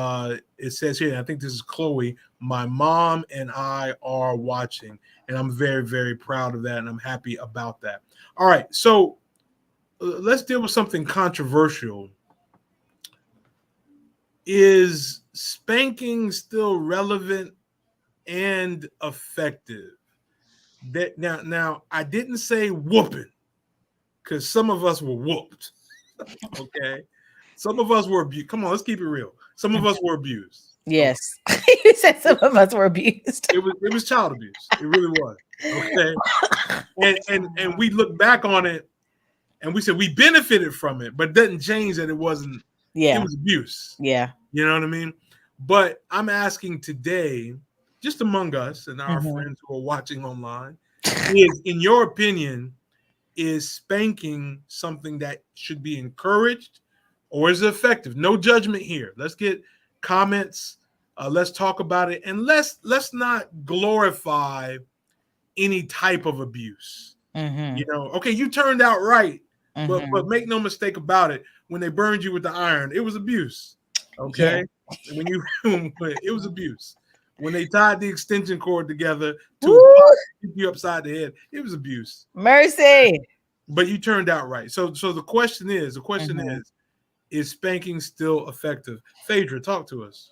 it says here, and I think this is Chloe, my mom and I are watching, and I'm very, very proud of that, and I'm happy about that. All right, so let's deal with something controversial. Is spanking still relevant and effective? That now I didn't say whooping, because some of us were whooped. Okay. Some of us were abused. Come on, let's keep it real. Some of us were abused. Yes. You said some of us were abused. It was child abuse. It really was. Okay. And we look back on it and we said we benefited from it, but it doesn't change that it wasn't. Yeah. It was abuse. Yeah. You know what I mean? But I'm asking today, just among us and our friends who are watching online, is, in your opinion, is spanking something that should be encouraged, or is it effective? No judgment here. Let's get comments. Let's talk about it, and let's not glorify any type of abuse. You know, okay, you turned out right, but make no mistake about it. When they burned you with the iron, it was abuse. Okay, when it was abuse. when they tied the extension cord together to Woo! keep you upside the head, it was abuse. Mercy. But you turned out right. So the question is, Mhm. is spanking still effective? Phaidra, talk to us.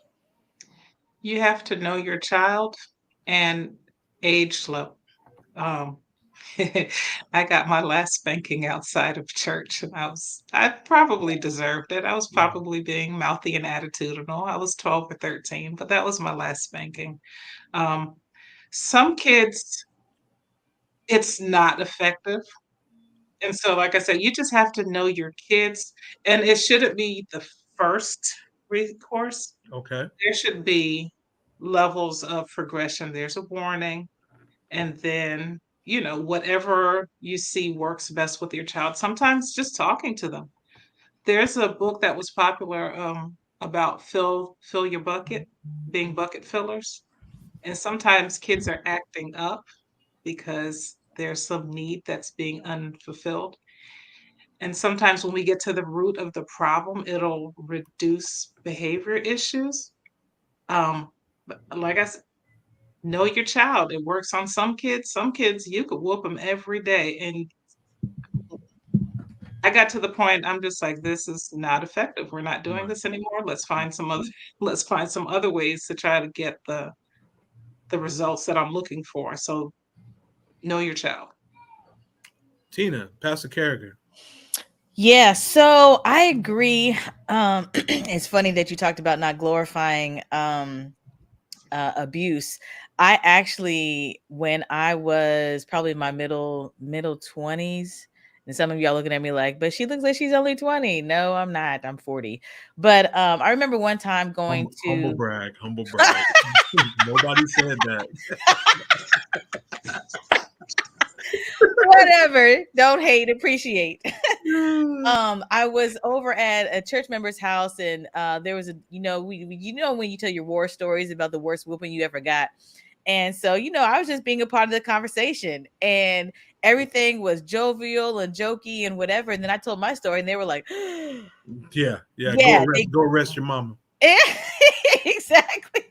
You have to know your child and age slow. Um, I got my last spanking outside of church, and I probably deserved it. I was probably being mouthy and attitudinal. I was 12 or 13, but that was my last spanking. Um, some kids, it's not effective. And so, like I said, you just have to know your kids, and it shouldn't be the first recourse. Okay. There should be levels of progression. There's a warning, and then, whatever you see works best with your child. Sometimes just talking to them. There's a book that was popular about fill your bucket, being bucket fillers. And sometimes kids are acting up because there's some need that's being unfulfilled. And sometimes when we get to the root of the problem, it'll reduce behavior issues. But like I said, know your child. It works on some kids. Some kids, you could whoop them every day. And I got to the point, I'm just like, this is not effective. We're not doing this anymore. Let's find some other ways to try to get the results that I'm looking for. So know your child. Tina, Pastor Carriger. Yeah, so I agree. It's funny that you talked about not glorifying abuse. I actually, when I was probably in my middle 20s, and some of y'all looking at me like, but she looks like she's only 20. No, I'm not. I'm 40. But I remember one time going Humble to brag. Nobody said that. whatever. Don't hate, appreciate. I was over at a church member's house, and there was a, when you tell your war stories about the worst whooping you ever got. And so, I was just being a part of the conversation, and everything was jovial and jokey and whatever. And then I told my story, and they were like, Yeah. yeah, Go arrest your mama. exactly.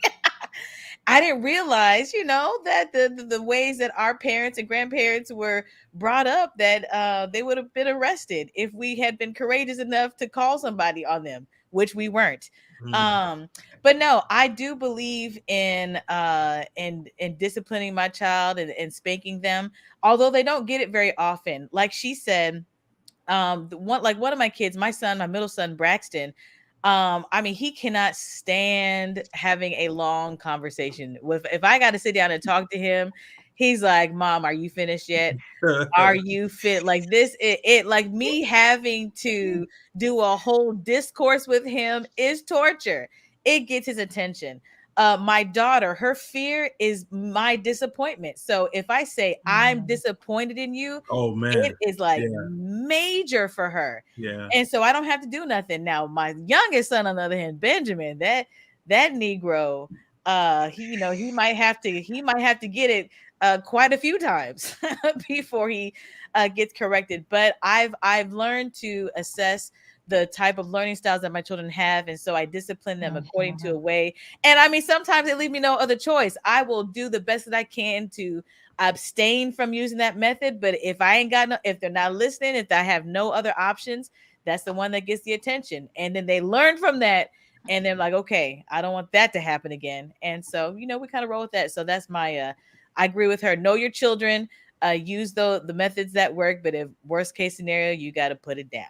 I didn't realize, that the ways that our parents and grandparents were brought up, that they would have been arrested if we had been courageous enough to call somebody on them, which we weren't. But no, I do believe in disciplining my child and spanking them, although they don't get it very often. Like she said, one of my kids, my middle son Braxton, I mean, he cannot stand having a long conversation with, if I got to sit down and talk to him, he's like, Mom, are you finished yet? Are you fit? Like this, it like me having to do a whole discourse with him is torture. It gets his attention. My daughter, her fear is my disappointment. So if I say I'm disappointed in you, oh man, it is like major for her. Yeah. And so I don't have to do nothing. Now, my youngest son, on the other hand, Benjamin, that Negro, he might have to get it quite a few times before he gets corrected. But I've learned to assess the type of learning styles that my children have, and so I discipline them according to a way. And I mean, sometimes it leaves me no other choice. I will do the best that I can to abstain from using that method. But if if they're not listening, if I have no other options, that's the one that gets the attention. And then they learn from that, and they're like, okay, I don't want that to happen again. And so, we kind of roll with that. So that's my I agree with her. Know your children, use the methods that work, but if worst case scenario, you got to put it down.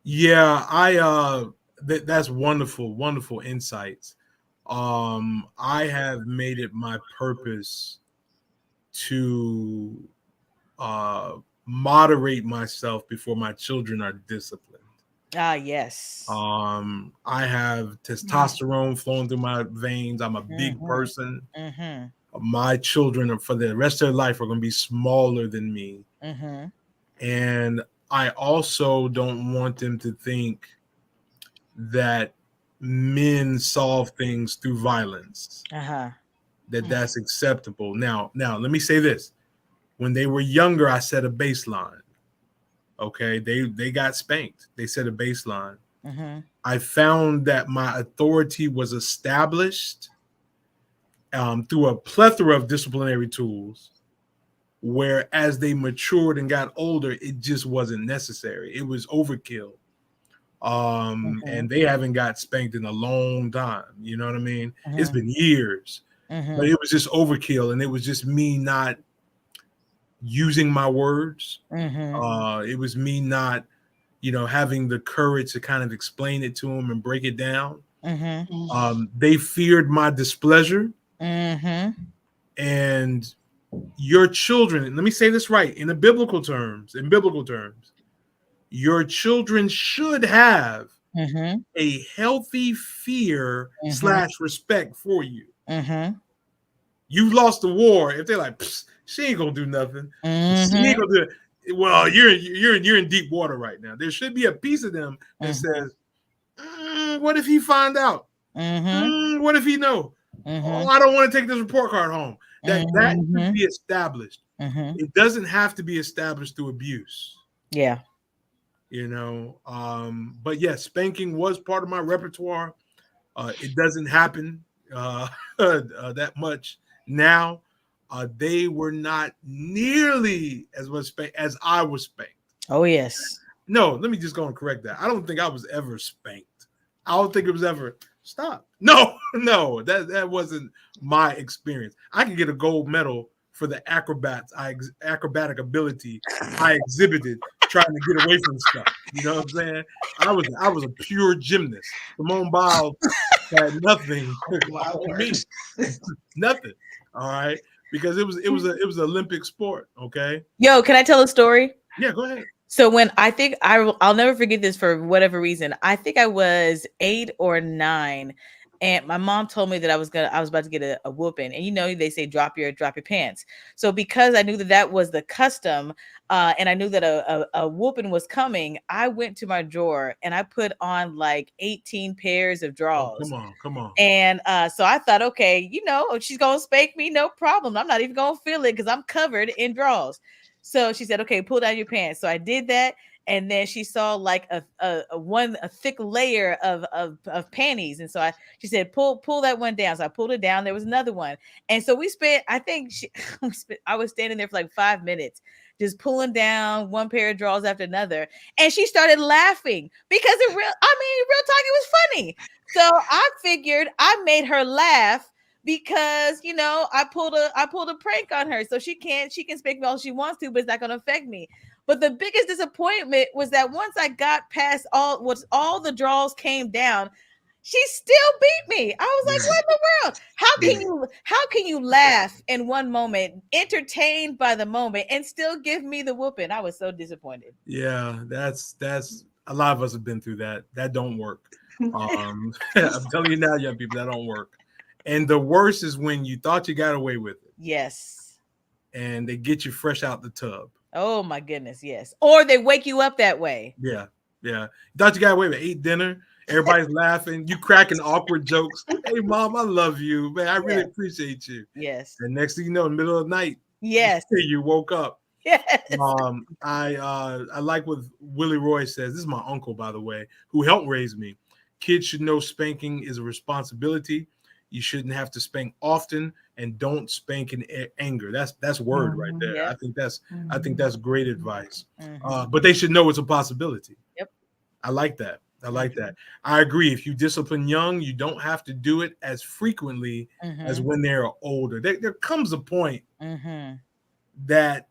Yeah, that's wonderful insights. I have made it my purpose to moderate myself before my children are disciplined. Yes. I have testosterone flowing through my veins. I'm a big person. My children for the rest of their life are going to be smaller than me. And I also don't want them to think that men solve things through violence. That's acceptable. Now, let me say this. When they were younger, I set a baseline. Okay, they got spanked. They set a baseline. I found that my authority was established through a plethora of disciplinary tools, where as they matured and got older, it just wasn't necessary. It was overkill. And they haven't got spanked in a long time. You know what I mean? It's been years, but it was just overkill, and it was just me not using my words. It was me not, having the courage to kind of explain it to them and break it down. They feared my displeasure, and your children. And let me say this right in biblical terms. Your children should have a healthy fear / respect for you. You've lost the war. If they're like, she ain't gonna do nothing. She ain't gonna do it. Well, you're in deep water right now. There should be a piece of them that says, what if he find out? What if he know? Oh, I don't want to take this report card home. That should be established. It doesn't have to be established through abuse. Yeah. But yeah, spanking was part of my repertoire. It doesn't happen that much now. They were not nearly as much spanked as I was spanked. Oh, yes. No, let me just go and correct that. I don't think I was ever spanked. I don't think it was ever stop. No, that wasn't my experience. I could get a gold medal for the acrobatic ability I exhibited trying to get away from stuff. You know what I'm saying? I was a pure gymnast. Simone Biles had nothing on me. Nothing. All right. Because it was an Olympic sport. Okay. Yo, can I tell a story? Yeah, go ahead. So when I'll never forget this for whatever reason. I think I was 8 or 9, and my mom told me that I was about to get a whooping. And they say drop your pants. So because I knew that was the custom, and I knew that a whooping was coming, I went to my drawer and I put on like 18 pairs of drawers. Oh, come on. And so I thought, okay, she's gonna spank me, no problem. I'm not even gonna feel it because I'm covered in drawers. So she said, okay, pull down your pants. So I did that. And then she saw like a thick layer of panties. And so she said, pull that one down. So I pulled it down. There was another one. And so I was standing there for like 5 minutes, just pulling down one pair of drawers after another. And she started laughing because real talk, it was funny. So I figured I made her laugh, because I pulled a prank on her, so she can spank me all she wants to, but it's not going to affect me. But the biggest disappointment was that once I got past all the draws came down, she still beat me. I was like, what in the world? How can you laugh in one moment, entertained by the moment, and still give me the whooping? I was so disappointed. Yeah, that's a lot of us have been through that. That don't work. I'm telling you now, young people, that don't work. And the worst is when you thought you got away with it. Yes. And they get you fresh out the tub. Oh my goodness, yes. Or they wake you up that way. Yeah. You thought you got away with it. Ate dinner. Everybody's laughing. You cracking awkward jokes. Hey, Mom, I love you. Man, I really appreciate you. Yes. And next thing you know, in the middle of the night, yes, you woke up. Yes. I like what Willie Roy says. This is my uncle, by the way, who helped raise me. Kids should know spanking is a responsibility. You shouldn't have to spank often, and don't spank in anger. That's word right there. Yeah. I think that's great advice. But they should know it's a possibility. Yep. I like that. I agree. If you discipline young, you don't have to do it as frequently as when they're older. There comes a point that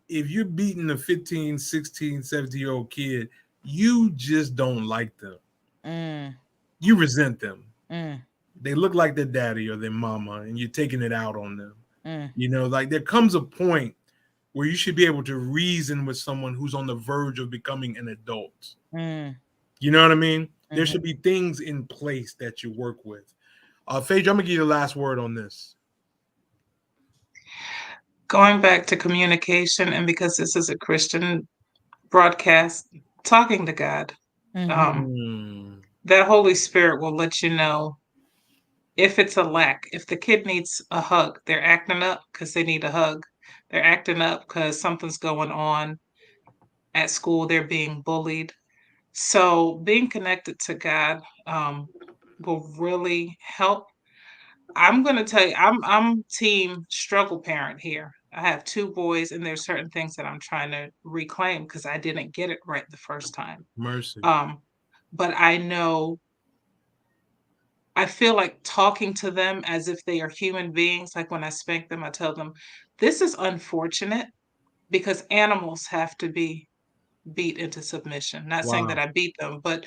if you're beating a 15, 16, 17-year-old kid, you just don't like them. You resent them. They look like their daddy or their mama, and you're taking it out on them. Like there comes a point where you should be able to reason with someone who's on the verge of becoming an adult. You know what I mean? There should be things in place that you work with. Phaidra, I'm gonna give you the last word on this. Going back to communication, and because this is a Christian broadcast, talking to God, that Holy Spirit will let you know if it's a lack. If the kid needs a hug, they're acting up because they need a hug. They're acting up because something's going on at school. They're being bullied. So being connected to God will really help. I'm going to tell you, I'm team struggle parent here. I have 2 boys, and there's certain things that I'm trying to reclaim because I didn't get it right the first time. Mercy. But I feel like talking to them as if they are human beings. Like when I spank them, I tell them, "This is unfortunate because animals have to be beat into submission." Not saying that Wow. I beat them, but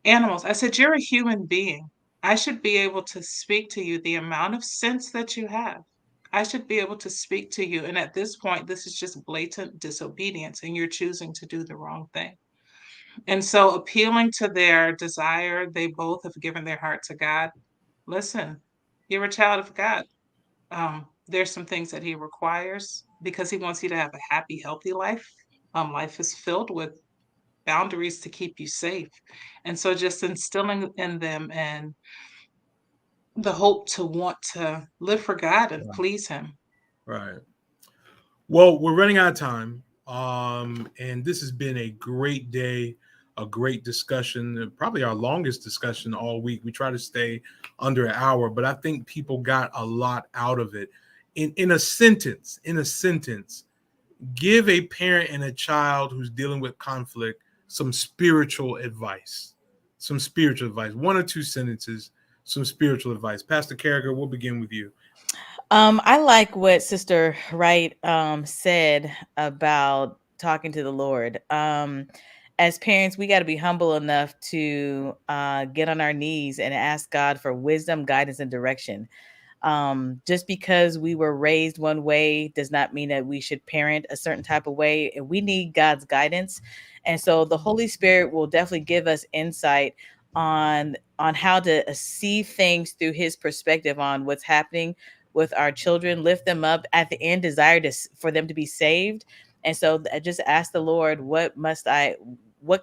animals. I said, "You're a human being. I should be able to speak to you the amount of sense that you have. I should be able to speak to you. And at this point, this is just blatant disobedience, and you're choosing to do the wrong thing." And so, appealing to their desire, they both have given their heart to God. Listen, you're a child of God. There's some things that He requires because He wants you to have a happy, healthy life. Life is filled with boundaries to keep you safe. And so just instilling in them and the hope to want to live for God and Right. please Him. Right. Well, we're running out of time. And this has been a great day, a great discussion, probably our longest discussion all week. We try to stay under an hour, but I think people got a lot out of it. In a sentence, give a parent and a child who's dealing with conflict some spiritual advice. Some spiritual advice. 1 or 2 sentences, some spiritual advice. Pastor Carriger, we'll begin with you. I like what Sister Wright said about talking to the Lord. As parents, we got to be humble enough to get on our knees and ask God for wisdom, guidance, and direction. Just because we were raised one way does not mean that we should parent a certain type of way. And we need God's guidance. And so the Holy Spirit will definitely give us insight on how to see things through His perspective on what's happening with our children, lift them up, at the end desire for them to be saved. And so I just ask the Lord, what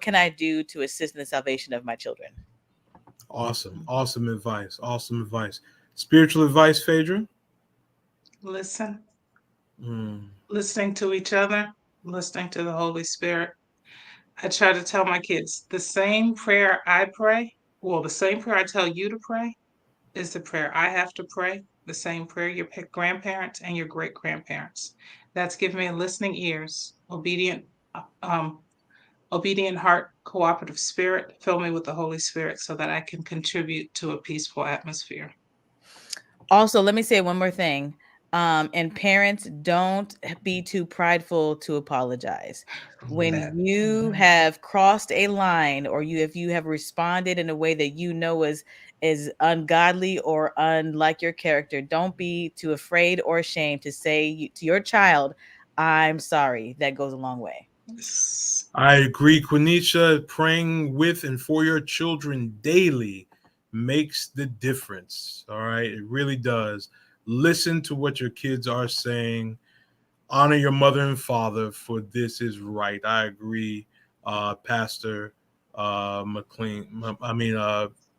can I do to assist in the salvation of my children? Awesome. Awesome advice. Awesome advice. Spiritual advice, Phaidra? Listen, listening to each other, listening to the Holy Spirit. I try to tell my kids the same prayer I pray, well, the same prayer I tell you to pray is the prayer I have to pray, the same prayer your grandparents and your great grandparents. That's given me listening ears, obedient heart, cooperative spirit. Fill me with the Holy Spirit so that I can contribute to a peaceful atmosphere. Also, let me say one more thing. And parents, don't be too prideful to apologize. When you have crossed a line, or if you have responded in a way that you know is ungodly or unlike your character, don't be too afraid or ashamed to say to your child, "I'm sorry." That goes a long way. I agree, Quenisha. Praying with and for your children daily makes the difference. All right. It really does. Listen to what your kids are saying. Honor your mother and father, for this is right. I agree, Pastor McLean.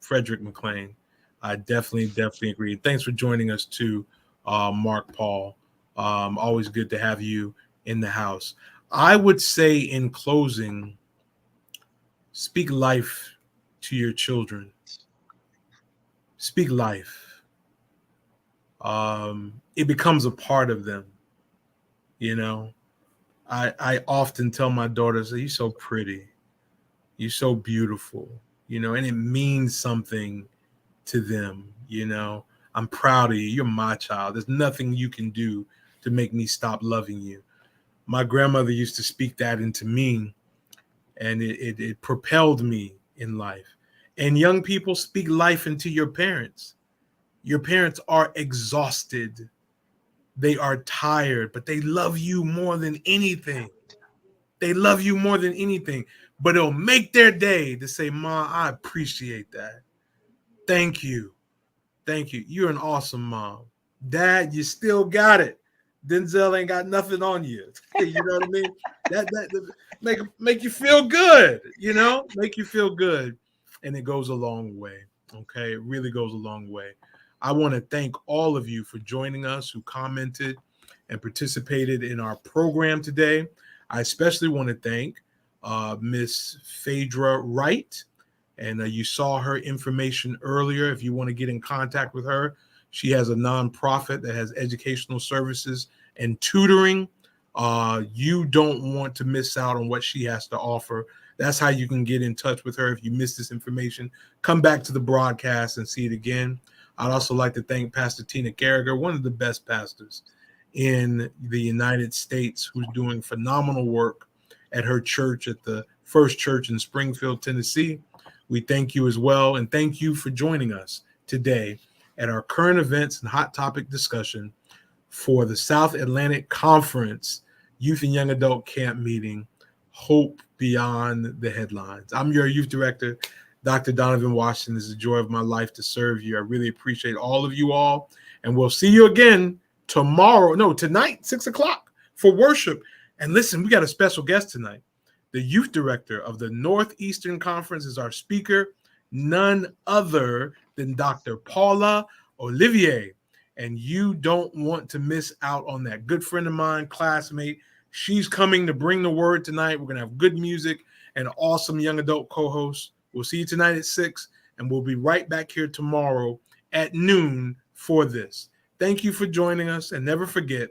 Frederick McLean. I definitely agree. Thanks for joining us too, Mark Paul. Always good to have you in the house. I would say in closing, speak life to your children. Speak life. It becomes a part of them. You know, I often tell my daughters, "You're so pretty. You're so beautiful." And it means something to them. I'm proud of you. You're my child. There's nothing you can do to make me stop loving you. My grandmother used to speak that into me, and it propelled me in life. And young people, speak life into your parents. Your parents are exhausted. They are tired, but they love you more than anything. They love you more than anything. But it'll make their day to say, "Mom, I appreciate that. Thank you. Thank you. You're an awesome mom. Dad, you still got it. Denzel ain't got nothing on you." You know what I mean? That make you feel good, make you feel good. And it goes a long way. Okay. It really goes a long way. I want to thank all of you for joining us who commented and participated in our program today. I especially want to thank Miss Phaidra Wright. And you saw her information earlier. If you want to get in contact with her, She has a nonprofit that has educational services and tutoring. You don't want to miss out on what she has to offer. That's how you can get in touch with her. If you missed this information, come back to the broadcast and see it again. I'd also like to thank Pastor Tina Carriger, one of the best pastors in the United States, who's doing phenomenal work at her church, at the First Church in Springfield, Tennessee. We thank you as well, and thank you for joining us today at our current events and hot topic discussion for the South Atlantic Conference Youth and Young Adult Camp Meeting, Hope Beyond the Headlines. I'm your youth director, Dr. Donovan Washington. It's a joy of my life to serve you. I really appreciate all of you all, and we'll see you again tonight, 6 o'clock for worship. And listen, we got a special guest tonight. The youth director of the Northeastern Conference is our speaker, none other than Dr. Paula Olivier. And you don't want to miss out on that. Good friend of mine, classmate. She's coming to bring the word tonight. We're going to have good music and awesome young adult co-hosts. We'll see you tonight at 6, and we'll be right back here tomorrow at noon for this. Thank you for joining us, and never forget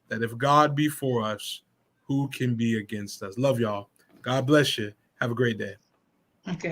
that if God be for us, who can be against us? Love y'all. God bless you. Have a great day. Okay.